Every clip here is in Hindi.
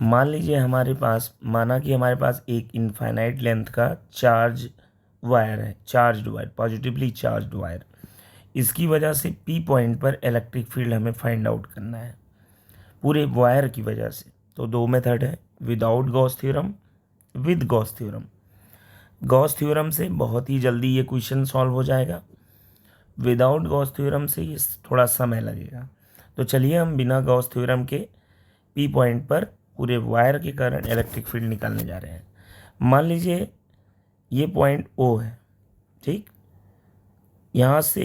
मान लीजिए माना कि हमारे पास एक इनफाइनाइट लेंथ का चार्ज वायर है, charged wire, positively charged wire. इसकी वजह से पी पॉइंट पर इलेक्ट्रिक फील्ड हमें फाइंड आउट करना है पूरे वायर की वजह से। तो दो मेथड है, without Gauss theorem, with Gauss theorem. Gauss theorem से बहुत ही जल्दी ये क्वेश्चन सॉल्व हो जाएगा, विदाउट गॉस थ्योरम से ये थोड़ा समय लगेगा। तो चलिए हम बिना गॉस थ्योरम के पी पॉइंट पर पूरे वायर के कारण इलेक्ट्रिक फील्ड निकालने जा रहे हैं। मान लीजिए ये पॉइंट ओ है, ठीक। यहाँ से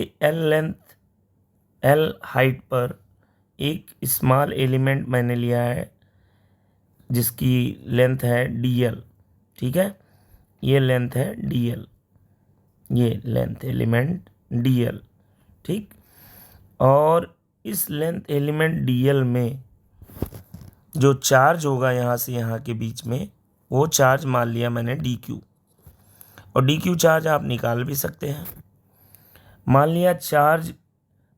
एल हाइट पर एक स्मॉल एलिमेंट मैंने लिया है जिसकी लेंथ है dl, ठीक है। ये लेंथ है dl, ये लेंथ एलिमेंट dl, ठीक। और इस लेंथ एलिमेंट dl में जो चार्ज होगा यहाँ से यहाँ के बीच में, वो चार्ज मान लिया मैंने dq। और dq चार्ज आप निकाल भी सकते हैं। मान लिया चार्ज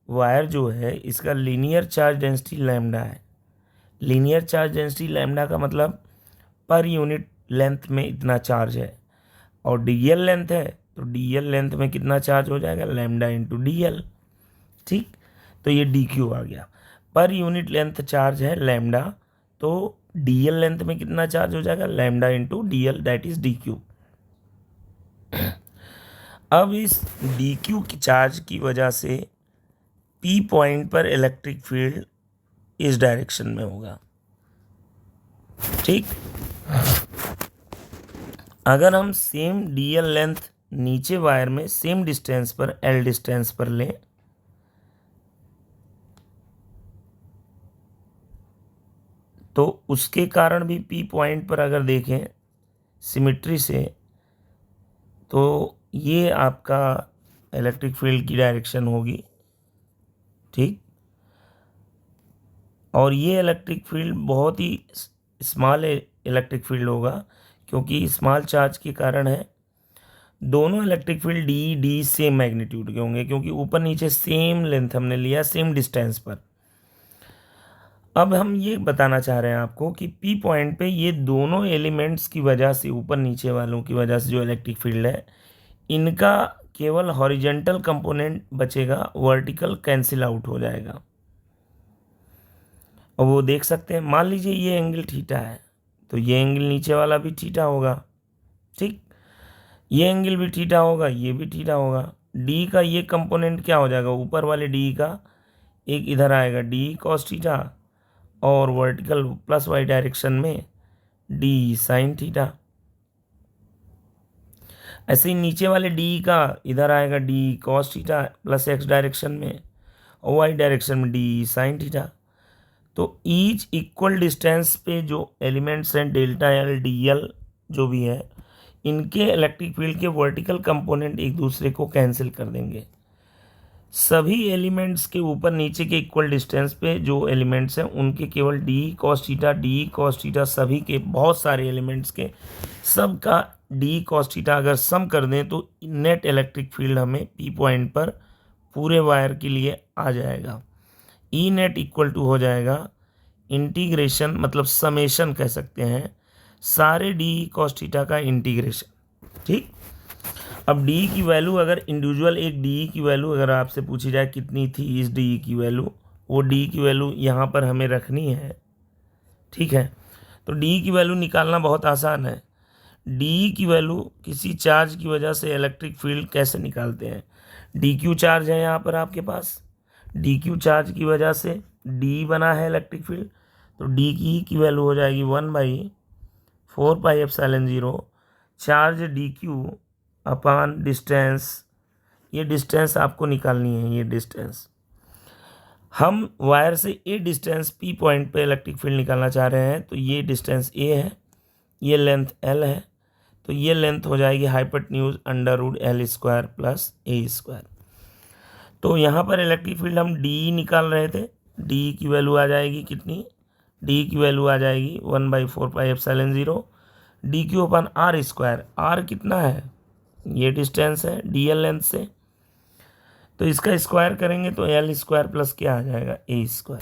वायर जो है इसका लीनियर चार्ज डेंसिटी लैम्डा है। लीनियर चार्ज डेंसिटी लैम्डा का मतलब पर यूनिट लेंथ में इतना चार्ज है, और dl लेंथ है तो dl लेंथ में कितना चार्ज हो जाएगा, लैम्डा इंटू dl, ठीक। तो ये dq आ गया। पर यूनिट लेंथ चार्ज है लैम्डा, तो dl लेंथ में कितना चार्ज हो जाएगा, lambda into dl, that is dq। अब इस dq की चार्ज की वजह से p पॉइंट पर इलेक्ट्रिक फील्ड इस डायरेक्शन में होगा, ठीक। अगर हम सेम dl लेंथ नीचे वायर में सेम डिस्टेंस पर l डिस्टेंस पर लें, तो उसके कारण भी p पॉइंट पर अगर देखें सिमिट्री से, तो ये आपका इलेक्ट्रिक फील्ड की डायरेक्शन होगी, ठीक। और ये इलेक्ट्रिक फील्ड बहुत ही स्मॉल इलेक्ट्रिक फील्ड होगा, क्योंकि स्मॉल चार्ज के कारण है। दोनों electric field D same magnitude के होंगे, क्योंकि ऊपर नीचे सेम लेंथ हमने लिया सेम डिस्टेंस पर। अब हम ये बताना चाह रहे हैं आपको कि पी पॉइंट पे ये दोनों एलिमेंट्स की वजह से, ऊपर नीचे वालों की वजह से जो इलेक्ट्रिक फील्ड है, इनका केवल हॉरिजेंटल कंपोनेंट बचेगा, वर्टिकल कैंसिल आउट हो जाएगा। और वो देख सकते हैं, मान लीजिए ये एंगल थीटा है, तो ये एंगल नीचे वाला भी थीटा होगा, ठीक। ये एंगल भी थीटा होगा, ये भी थीटा होगा। डी का ये कंपोनेंट क्या हो जाएगा, ऊपर वाले डी का एक इधर आएगा डी कॉस थीटा, और वर्टिकल प्लस वाई डायरेक्शन में डी साइन थीटा। ऐसे ही नीचे वाले डी का इधर आएगा D cos theta plus x direction में, और वाई डायरेक्शन में डी साइन थीटा। तो ईच इक्वल डिस्टेंस पे जो एलिमेंट्स हैं डेल्टा एल डी एल जो भी है, इनके इलेक्ट्रिक फील्ड के वर्टिकल कंपोनेंट एक दूसरे को कैंसिल कर देंगे। सभी एलिमेंट्स के ऊपर नीचे के इक्वल डिस्टेंस पे जो एलिमेंट्स हैं उनके केवल डी कॉस थीटा, सभी के बहुत सारे एलिमेंट्स के सब का डी कॉस थीटा अगर सम कर दें तो नेट इलेक्ट्रिक फील्ड हमें पी पॉइंट पर पूरे वायर के लिए आ जाएगा। ई नेट इक्वल टू हो जाएगा इंटीग्रेशन, मतलब समेशन कह सकते हैं, सारे डी कॉस थीटा का इंटीग्रेशन, ठीक। अब डी की वैल्यू अगर इंडिविजुअल एक डी की वैल्यू अगर आपसे पूछी जाए कितनी थी इस डी की वैल्यू, वो डी की वैल्यू यहाँ पर हमें रखनी है, ठीक है। तो डी की वैल्यू निकालना बहुत आसान है। डी की वैल्यू किसी चार्ज की वजह से इलेक्ट्रिक फील्ड कैसे निकालते हैं, डी क्यू चार्ज है यहाँ पर आपके पास, डी क्यू चार्ज की वजह से डी बना है इलेक्ट्रिक फील्ड, तो डी की वैल्यू हो जाएगी 1/4πε0 चार्ज डी क्यू अपान डिस्टेंस। ये डिस्टेंस आपको निकालनी है, ये डिस्टेंस हम वायर से ए डिस्टेंस पी पॉइंट पे इलेक्ट्रिक फील्ड निकालना चाह रहे हैं, तो ये डिस्टेंस ए है, ये लेंथ एल है, तो ये लेंथ हो जाएगी हाइपोटेन्यूज √L² प्लस A²। तो यहाँ पर इलेक्ट्रिक फील्ड हम डी निकाल रहे थे, डी की वैल्यू आ जाएगी कितनी, डी की वैल्यू आ जाएगी 1/4πε0 D Q upon R²। Are कितना है, ये डिस्टेंस है डी एल लेंथ से, तो इसका स्क्वायर करेंगे तो L² प्लस क्या आ जाएगा A²,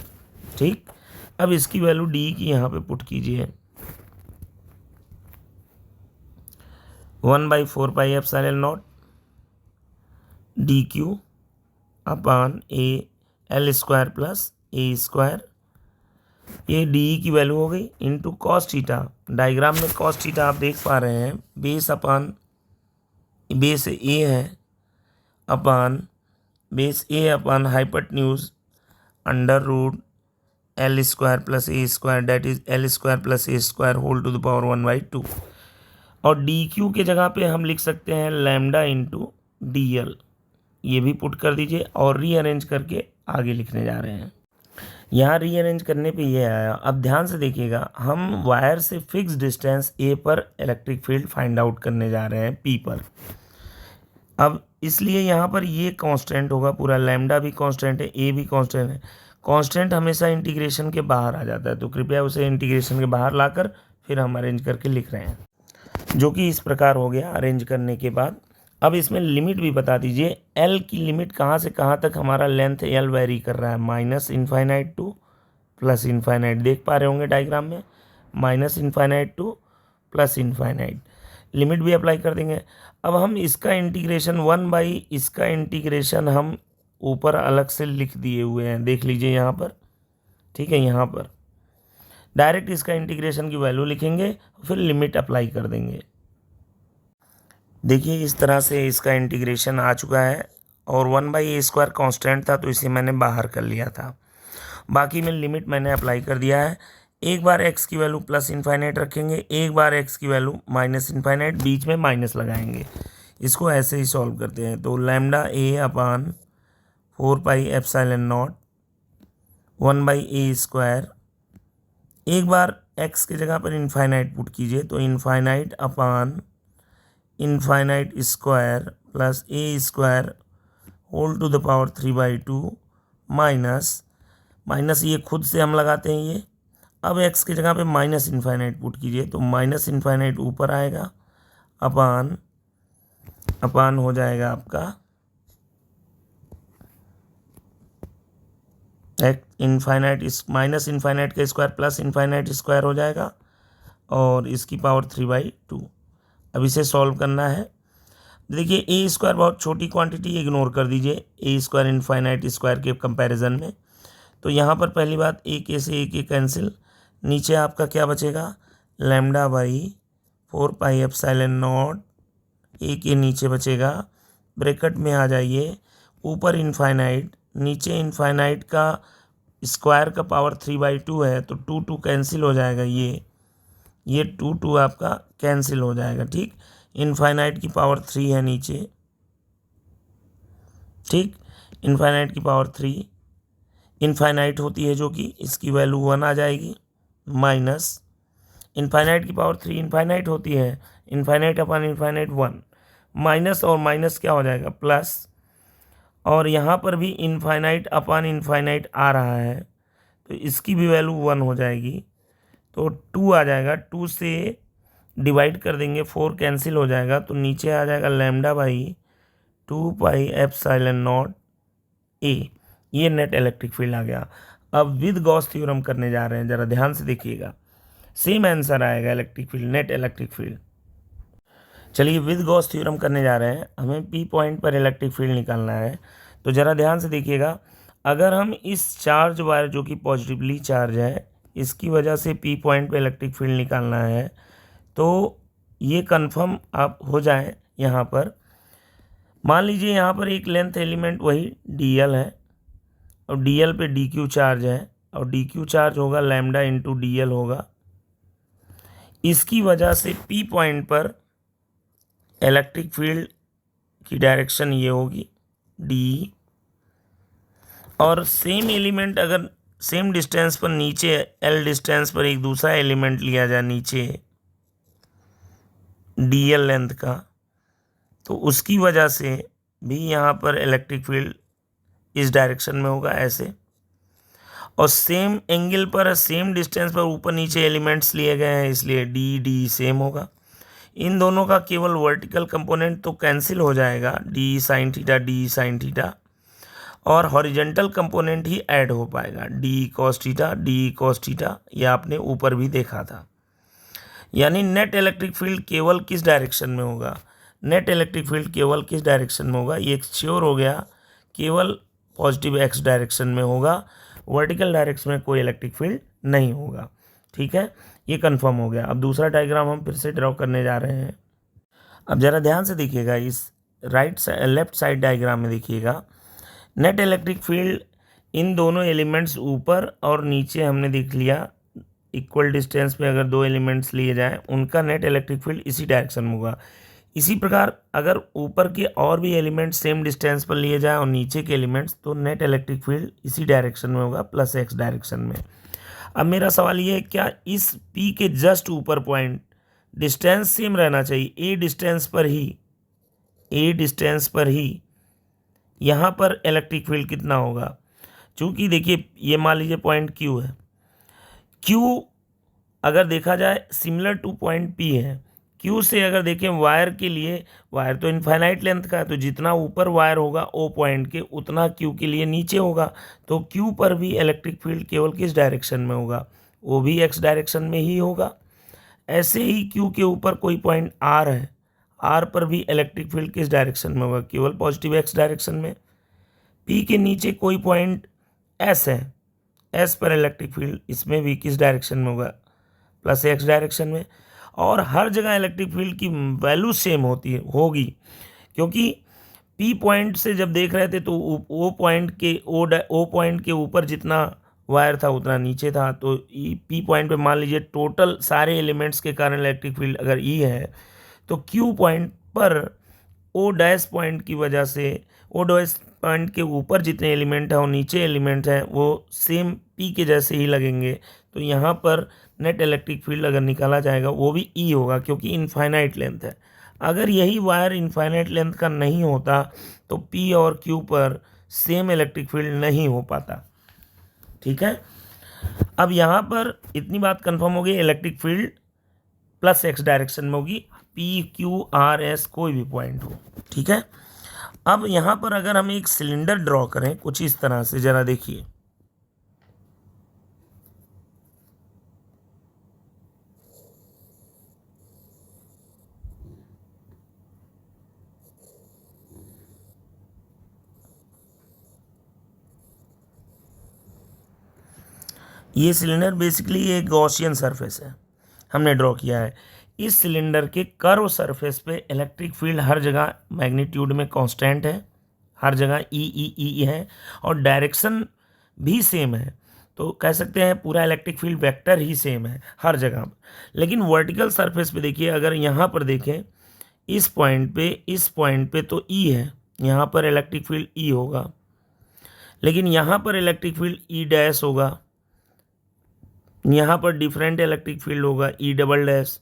ठीक। अब इसकी वैल्यू डी की यहाँ पे पुट कीजिए, 1/4πε0 dq upon a l square plus a square, ये डी की वैल्यू हो गई, इंटू कॉस थीटा। डायग्राम में कॉस थीटा आप देख पा रहे हैं, बेस ए है upon hypotenuse under root l square plus a square, that is l square plus a square whole to the power 1/2। और डी क्यू के जगह पे हम लिख सकते हैं लैम्डा इंटू डी एल, ये भी पुट कर दीजिए और रीअरेंज करके आगे लिखने जा रहे हैं। यहाँ रीअरेंज करने पे ये आया। अब ध्यान से देखिएगा, हम वायर से फिक्स डिस्टेंस ए पर इलेक्ट्रिक फील्ड फाइंड आउट करने जा रहे हैं पी पर। अब इसलिए यहाँ पर ये कांस्टेंट होगा, पूरा लैम्डा भी कांस्टेंट है, ए भी कांस्टेंट है। कांस्टेंट हमेशा इंटीग्रेशन के बाहर आ जाता है, तो कृपया उसे इंटीग्रेशन के बाहर लाकर फिर हम अरेंज करके लिख रहे हैं, जो कि इस प्रकार हो गया अरेंज करने के बाद। अब इसमें लिमिट भी बता दीजिए, एल की लिमिट कहाँ से कहाँ तक हमारा लेंथ एल वेरी कर रहा है, -इनफाइनाइट टू +इनफाइनाइट। देख पा रहे होंगे डायग्राम में, -इनफाइनाइट टू +इनफाइनाइट। लिमिट भी अप्लाई कर देंगे। अब हम इसका इंटीग्रेशन 1/ इसका इंटीग्रेशन हम ऊपर अलग से लिख दिए हुए हैं, देख लीजिए यहाँ पर, ठीक है। यहाँ पर डायरेक्ट इसका इंटीग्रेशन की वैल्यू लिखेंगे, फिर लिमिट अप्लाई कर देंगे। देखिए इस तरह से इसका इंटीग्रेशन आ चुका है, और 1/a² कांस्टेंट था तो इसे मैंने बाहर कर लिया था। बाकी में लिमिट मैंने अप्लाई कर दिया है। एक बार x की वैल्यू +इनफाइनाइट रखेंगे, एक बार x की वैल्यू -इनफाइनाइट, बीच में माइनस लगाएंगे। इसको ऐसे ही सॉल्व करते हैं, तो लैम्डा a अपॉन 4πε0 1/a²। एक बार x की जगह पर इनफाइनाइट पुट कीजिए, तो infinite upon infinite square plus a² whole to the power 3/2 minus ये खुद से हम लगाते हैं ये। अब x की जगह पे -इनफाइनाइट पुट कीजिए, तो -इनफाइनाइट ऊपर आएगा, अपान हो जाएगा आपका इनफाइनाइट, इस -इनफाइनाइट का स्क्वायर +इनफाइनाइट स्क्वायर हो जाएगा, और इसकी पावर 3/2। अब इसे सॉल्व करना है। देखिए a² बहुत छोटी क्वांटिटी, इग्नोर कर दीजिए a² इनफाइनाइट स्क्वायर के कंपैरिजन में। तो यहाँ पर पहली बात, a के से a के कैंसिल, नीचे आपका क्या बचेगा, λ/4πε0, a के नीचे बचेगा, ब्रैकेट में आ जाइए, ऊपर इनफाइनाइट, नीचे इनफाइनाइट का स्क्वायर का पावर 3/2 है, तो 2 कैंसिल हो जाएगा, ये 2 आपका कैंसिल हो जाएगा, ठीक। इनफाइनाइट की पावर 3 है नीचे, ठीक, इनफाइनाइट की पावर 3 इनफाइनाइट होती है, जो कि इसकी वैल्यू 1 आ जाएगी, माइनस इनफाइनाइट की पावर 3 इनफाइनाइट होती है, इनफाइनाइट अपॉन इनफाइनाइट 1, माइनस और माइनस क्या हो जाएगा, प्लस, और यहाँ पर भी इनफाइनाइट अपॉन इनफाइनाइट आ रहा है, तो इसकी भी वैल्यू 1 हो जाएगी, तो 2 आ जाएगा। 2 से डिवाइड कर देंगे, 4 कैंसिल हो जाएगा, तो नीचे आ जाएगा λ/2πε0 a। ये नेट इलेक्ट्रिक फील्ड आ गया। अब विद गॉस थ्योरम करने जा रहे हैं, ज़रा ध्यान से देखिएगा, सेम आंसर आएगा electric field, net electric field. चलिए विद गॉस थ्योरम करने जा रहे हैं, हमें पी पॉइंट पर इलेक्ट्रिक फील्ड निकालना है। तो ज़रा ध्यान से देखिएगा, अगर हम इस चार्ज वायर जो कि पॉजिटिवली चार्ज है, इसकी वजह से पी पॉइंट पर इलेक्ट्रिक फील्ड निकालना है, तो ये कन्फर्म आप हो जाए। यहाँ पर मान लीजिए यहाँ पर एक लेंथ एलिमेंट वही dl है, और dl पे dq चार्ज है, और dq चार्ज होगा लैम्डा इंटू dl होगा। इसकी वजह से p पॉइंट पर इलेक्ट्रिक फील्ड की डायरेक्शन ये होगी d, और सेम एलिमेंट अगर सेम डिस्टेंस पर नीचे l डिस्टेंस पर एक दूसरा एलिमेंट लिया जाए नीचे dl लेंथ का, तो उसकी वजह से भी यहाँ पर इलेक्ट्रिक फील्ड इस डायरेक्शन में होगा ऐसे, और सेम एंगल पर सेम डिस्टेंस पर ऊपर नीचे एलिमेंट्स लिए गए हैं, इसलिए d सेम होगा। इन दोनों का केवल वर्टिकल कंपोनेंट तो कैंसिल हो जाएगा, d sin थीटा, और हॉरिजेंटल कंपोनेंट ही ऐड हो पाएगा, d cos थीटा, ये आपने ऊपर भी देखा था। यानी नेट इलेक्ट्रिक फील्ड केवल किस डायरेक्शन में होगा, नेट इलेक्ट्रिक फील्ड केवल किस डायरेक्शन में होगा, ये श्योर हो गया, केवल पॉजिटिव एक्स डायरेक्शन में होगा, वर्टिकल डायरेक्शन में कोई इलेक्ट्रिक फील्ड नहीं होगा। ठीक है, ये कंफर्म हो गया। अब दूसरा डायग्राम हम फिर से ड्रॉ करने जा रहे हैं। अब ज़रा ध्यान से देखिएगा, इस लेफ्ट साइड डायग्राम में देखिएगा, नेट इलेक्ट्रिक फील्ड इन दोनों एलिमेंट्स ऊपर और नीचे हमने देख लिया, इक्वल डिस्टेंस पे अगर दो एलिमेंट्स लिए जाएं उनका नेट इलेक्ट्रिक फील्ड इसी डायरेक्शन में होगा। इसी प्रकार अगर ऊपर के और भी एलिमेंट्स सेम डिस्टेंस पर लिए जाएं और नीचे के एलिमेंट्स, तो नेट इलेक्ट्रिक फील्ड इसी डायरेक्शन में होगा, प्लस एक्स डायरेक्शन में। अब मेरा सवाल ये है, क्या इस पी के जस्ट ऊपर पॉइंट डिस्टेंस सेम रहना चाहिए, ए डिस्टेंस पर ही यहाँ पर इलेक्ट्रिक फील्ड कितना होगा? चूँकि देखिए ये मान लीजिए पॉइंट क्यू है, क्यू अगर देखा जाए सिमिलर टू पॉइंट पी है, क्यू से अगर देखें वायर के लिए, वायर तो इनफाइनाइट लेंथ का है, तो जितना ऊपर वायर होगा ओ पॉइंट के उतना क्यू के लिए नीचे होगा, तो क्यू पर भी इलेक्ट्रिक फील्ड केवल किस डायरेक्शन में होगा, वो भी एक्स डायरेक्शन में ही होगा। ऐसे ही क्यू के ऊपर कोई पॉइंट आर है, आर पर भी इलेक्ट्रिक फील्ड किस डायरेक्शन में होगा, केवल पॉजिटिव एक्स डायरेक्शन में। पी के नीचे कोई पॉइंट एस है, एस पर इलेक्ट्रिक फील्ड इसमें भी किस डायरेक्शन में होगा, प्लस एक्स डायरेक्शन में। और हर जगह इलेक्ट्रिक फील्ड की वैल्यू सेम होगी, क्योंकि पी पॉइंट से जब देख रहे थे तो ओ पॉइंट के ऊपर जितना वायर था उतना नीचे था, तो पी पॉइंट पे मान लीजिए टोटल सारे एलिमेंट्स के कारण इलेक्ट्रिक फील्ड अगर ई है, तो क्यू पॉइंट पर ओ डैश पॉइंट की वजह से ओ डैश पॉइंट के ऊपर जितने एलिमेंट हैं और नीचे एलिमेंट हैं वो सेम पी के जैसे ही लगेंगे, तो यहाँ पर नेट इलेक्ट्रिक फील्ड अगर निकाला जाएगा वो भी ई होगा, क्योंकि इनफाइनाइट लेंथ है। अगर यही वायर इनफाइनाइट लेंथ का नहीं होता तो पी और क्यू पर सेम इलेक्ट्रिक फील्ड नहीं हो पाता। ठीक है, अब यहाँ पर इतनी बात कंफर्म हो गई, electric field plus x direction में होगी, पी क्यू आर एस कोई भी पॉइंट हो। ठीक है, अब यहाँ पर अगर हम एक सिलेंडर ड्रॉ करें कुछ इस तरह से, जरा देखिए, ये सिलेंडर बेसिकली एक गॉसियन सरफेस है, हमने ड्रॉ किया है। इस सिलेंडर के कर्व सरफेस पे इलेक्ट्रिक फील्ड हर जगह मैग्नीट्यूड में कांस्टेंट है, हर जगह ई है, और डायरेक्शन भी सेम है, तो कह सकते हैं पूरा इलेक्ट्रिक फील्ड वेक्टर ही सेम है हर जगह। लेकिन वर्टिकल सरफेस पे देखिए, अगर यहाँ पर देखें इस पॉइंट पे तो ई है, यहाँ पर इलेक्ट्रिक फील्ड ई होगा, लेकिन यहाँ पर इलेक्ट्रिक फील्ड ई डैश होगा, यहाँ पर डिफरेंट इलेक्ट्रिक फील्ड होगा ई डबल डैश।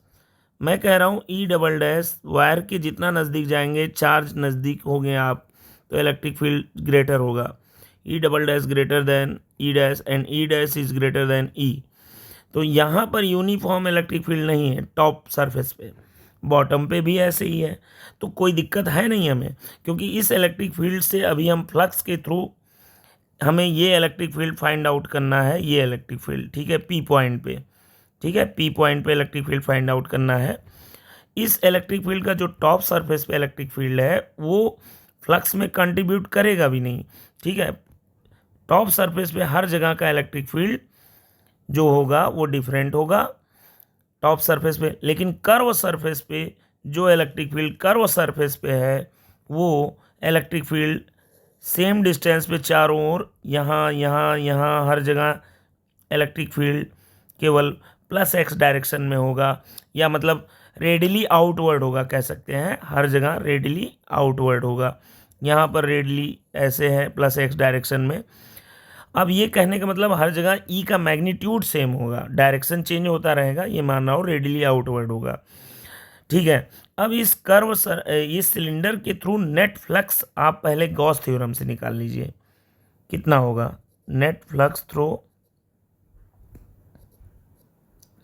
मैं कह रहा हूँ ई डबल डैश, वायर के जितना नज़दीक जाएंगे, चार्ज नज़दीक हो गए आप, तो इलेक्ट्रिक फील्ड ग्रेटर होगा, E double dash greater than E dash and E dash is greater than E. तो यहाँ पर यूनिफॉर्म इलेक्ट्रिक फील्ड नहीं है टॉप सरफेस पे, बॉटम पे भी ऐसे ही है, तो कोई दिक्कत है नहीं हमें, क्योंकि इस इलेक्ट्रिक फील्ड से अभी हम फ्लक्स के थ्रू हमें ये इलेक्ट्रिक फील्ड फाइंड आउट करना है, ये इलेक्ट्रिक फील्ड। ठीक है, पी पॉइंट पे, ठीक है, पी पॉइंट पे इलेक्ट्रिक फील्ड फाइंड आउट करना है। इस इलेक्ट्रिक फील्ड का जो टॉप सरफेस पे इलेक्ट्रिक फील्ड है वो फ्लक्स में कंट्रीब्यूट करेगा भी नहीं। ठीक है, टॉप सरफेस पे हर जगह का इलेक्ट्रिक फील्ड जो होगा वो डिफरेंट होगा टॉप सरफेस पे, लेकिन कर्व सरफेस पे जो इलेक्ट्रिक फील्ड कर्व सरफेस पे है वो इलेक्ट्रिक फील्ड सेम डिस्टेंस पे चारों ओर यहाँ हर जगह इलेक्ट्रिक फील्ड केवल प्लस एक्स डायरेक्शन में होगा, या मतलब रेडिली आउटवर्ड होगा, कह सकते हैं हर जगह रेडिली आउटवर्ड होगा। यहाँ पर रेडिली ऐसे है प्लस एक्स डायरेक्शन में। अब ये कहने का मतलब हर जगह ई का मैग्नीट्यूड सेम होगा, डायरेक्शन चेंज होता रहेगा, ये मानना हो रेडिली आउटवर्ड होगा। ठीक है, अब इस सिलेंडर के थ्रू नेट फ्लक्स आप पहले गॉस थ्योरम से निकाल लीजिए, कितना होगा नेट फ्लक्स थ्रू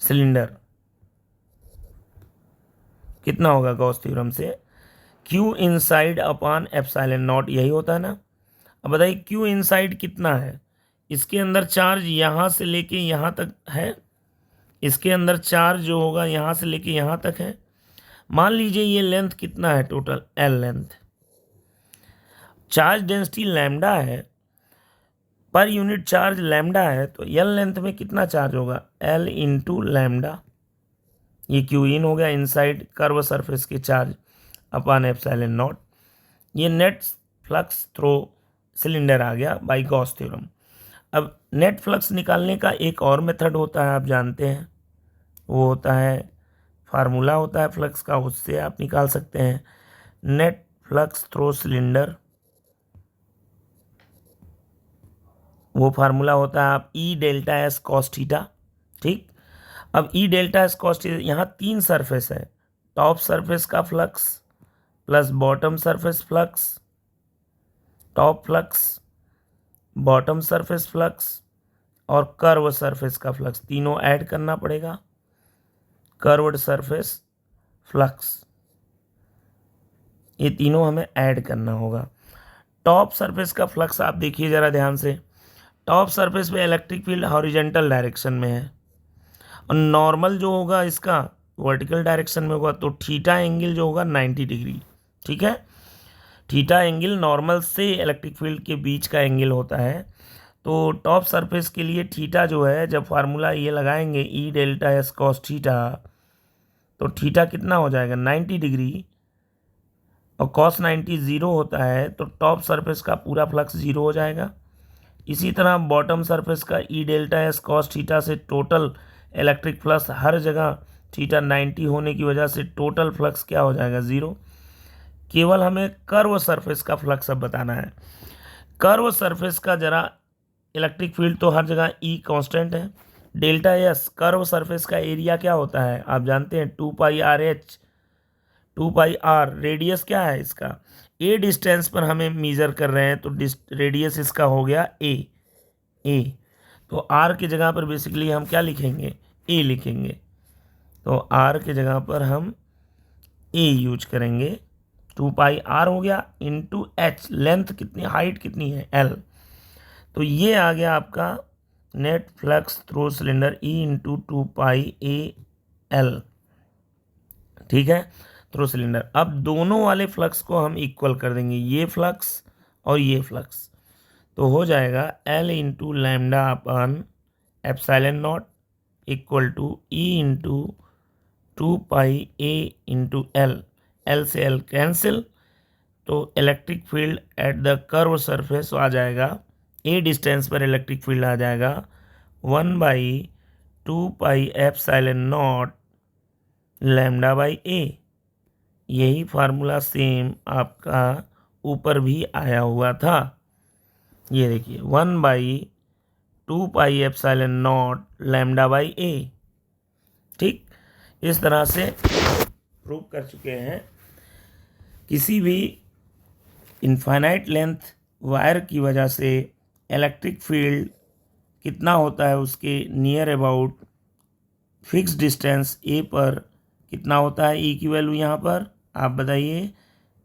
सिलेंडर, कितना होगा गॉस थ्योरम से, Q inside upon epsilon not, यही होता है ना। अब बताइए क्यू इनसाइड कितना है, इसके अंदर चार्ज यहाँ से लेके यहाँ तक है, इसके अंदर चार्ज जो होगा यहाँ से लेके यहाँ तक है। मान लीजिए ये लेंथ कितना है total, L length. Charge density lambda है, पर यूनिट चार्ज लैम्डा है, तो एल लेंथ में कितना चार्ज होगा, एल इंटू लैम्डा। ये क्यू इन हो गया इनसाइड कर्व सरफेस के चार्ज अपॉन एप्सिलॉन नॉट। ये नेट फ्लक्स थ्रो सिलेंडर आ गया बाई गॉस थ्योरम। अब नेट फ्लक्स निकालने का एक और मेथड होता है, आप जानते हैं, वो होता है फार्मूला होता है फ्लक्स का, उससे आप निकाल सकते हैं नेट फ्लक्स थ्रो सिलेंडर। वो फार्मूला होता है आप ई डेल्टा एस कॉस थीटा। ठीक, अब ई डेल्टा एस कॉस थीटा, यहाँ 3 सरफेस है, टॉप सरफेस का flux plus bottom surface flux, top flux, bottom surface flux और कर्व सरफेस का फ्लक्स, तीनों ऐड करना पड़ेगा। कर्व्ड सरफेस फ्लक्स, ये तीनों हमें ऐड करना होगा। टॉप सरफेस का फ्लक्स आप देखिए ज़रा ध्यान से, टॉप सरफेस पे इलेक्ट्रिक फील्ड हॉरिजेंटल डायरेक्शन में है और नॉर्मल जो होगा इसका वर्टिकल डायरेक्शन में होगा, तो थीटा एंगल जो होगा 90 डिग्री। ठीक है, थीटा एंगल नॉर्मल से इलेक्ट्रिक फील्ड के बीच का एंगल होता है। तो टॉप सरफेस के लिए थीटा जो है, जब फार्मूला ये लगाएंगे ई डेल्टा एस कॉस थीटा, तो थीटा कितना हो जाएगा 90 डिग्री, और कॉस 90 ज़ीरो होता है, तो टॉप सरफेस का पूरा फ्लक्स ज़ीरो हो जाएगा। इसी तरह बॉटम सरफेस का ई डेल्टा एस कॉस थीटा से टोटल इलेक्ट्रिक फ्लक्स हर जगह थीटा 90 होने की वजह से टोटल फ्लक्स क्या हो जाएगा, ज़ीरो। केवल हमें कर्व सरफेस का फ्लक्स अब बताना है। कर्व सरफेस का जरा इलेक्ट्रिक फील्ड तो हर जगह ई कांस्टेंट है, डेल्टा एस कर्व सरफेस का एरिया क्या होता है आप जानते हैं, 2 pi R H, 2 pi R radius क्या है इसका, ए डिस्टेंस पर हमें मीज़र कर रहे हैं, तो रेडियस इसका हो गया ए। तो आर की जगह पर बेसिकली हम क्या लिखेंगे, ए लिखेंगे, तो आर की जगह पर हम ए यूज करेंगे। 2 पाई आर हो गया इंटू एच, लेंथ कितनी, हाइट कितनी है, एल। तो ये आ गया आपका net flux through cylinder E into 2 pi A L. ठीक है, थ्रू सिलेंडर। अब दोनों वाले फ्लक्स को हम इक्वल कर देंगे, ये फ्लक्स और ये फ्लक्स, तो हो जाएगा L into lambda upon epsilon naught equal to E into 2 pi a into L. L से एल कैंसिल, तो electric field at the curve surface आ जाएगा, ए डिस्टेंस पर इलेक्ट्रिक फील्ड आ जाएगा 1/2 pi epsilon naught lambda by a. यही फार्मूला सेम आपका ऊपर भी आया हुआ था, ये देखिए 1/2 pi epsilon naught lambda by a. ठीक, इस तरह से प्रूव कर चुके हैं किसी भी इनफाइनाइट लेंथ वायर की वजह से इलेक्ट्रिक फील्ड कितना होता है, उसके near about fix distance a पर कितना होता है, ई की वैल्यू यहाँ पर आप बताइए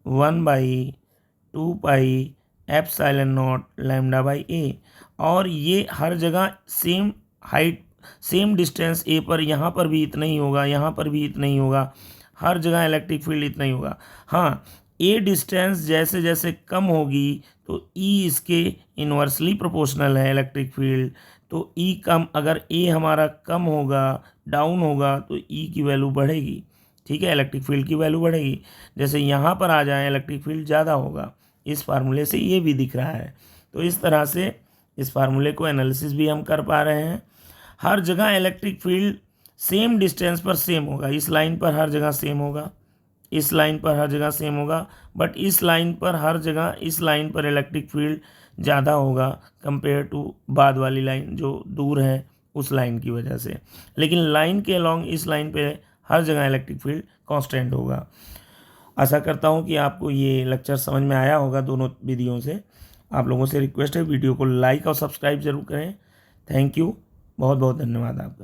1/2 pi epsilon naught lambda by a. और ये हर जगह same height same distance a पर, यहाँ पर भी इतना ही होगा, यहाँ पर भी इतना ही होगा, हर जगह इलेक्ट्रिक फील्ड इतना ही होगा। हाँ, ए डिस्टेंस जैसे जैसे कम होगी तो ई इसके इन्वर्सली प्रोपोर्शनल है इलेक्ट्रिक फील्ड, तो ई कम, अगर ए हमारा कम होगा, डाउन होगा, तो ई की वैल्यू बढ़ेगी। ठीक है, इलेक्ट्रिक फील्ड की वैल्यू बढ़ेगी। जैसे यहाँ पर आ जाए इलेक्ट्रिक फील्ड ज़्यादा होगा, इस फार्मूले से ये भी दिख रहा है। तो इस तरह से इस फार्मूले को एनालिसिस भी हम कर पा रहे हैं। हर जगह इलेक्ट्रिक फील्ड सेम डिस्टेंस पर सेम होगा, इस लाइन पर हर जगह सेम होगा, इस लाइन पर हर जगह सेम होगा, बट इस लाइन पर हर जगह, इस लाइन पर इलेक्ट्रिक फील्ड ज़्यादा होगा कंपेयर टू बाद वाली लाइन जो दूर है उस लाइन की वजह से। लेकिन लाइन के अलॉन्ग इस लाइन पे हर जगह इलेक्ट्रिक फील्ड कांस्टेंट होगा। आशा करता हूँ कि आपको ये लेक्चर समझ में आया होगा दोनों विधियों से। आप लोगों से रिक्वेस्ट है वीडियो को लाइक और सब्सक्राइब जरूर करें। थैंक यू, बहुत बहुत धन्यवाद आपका।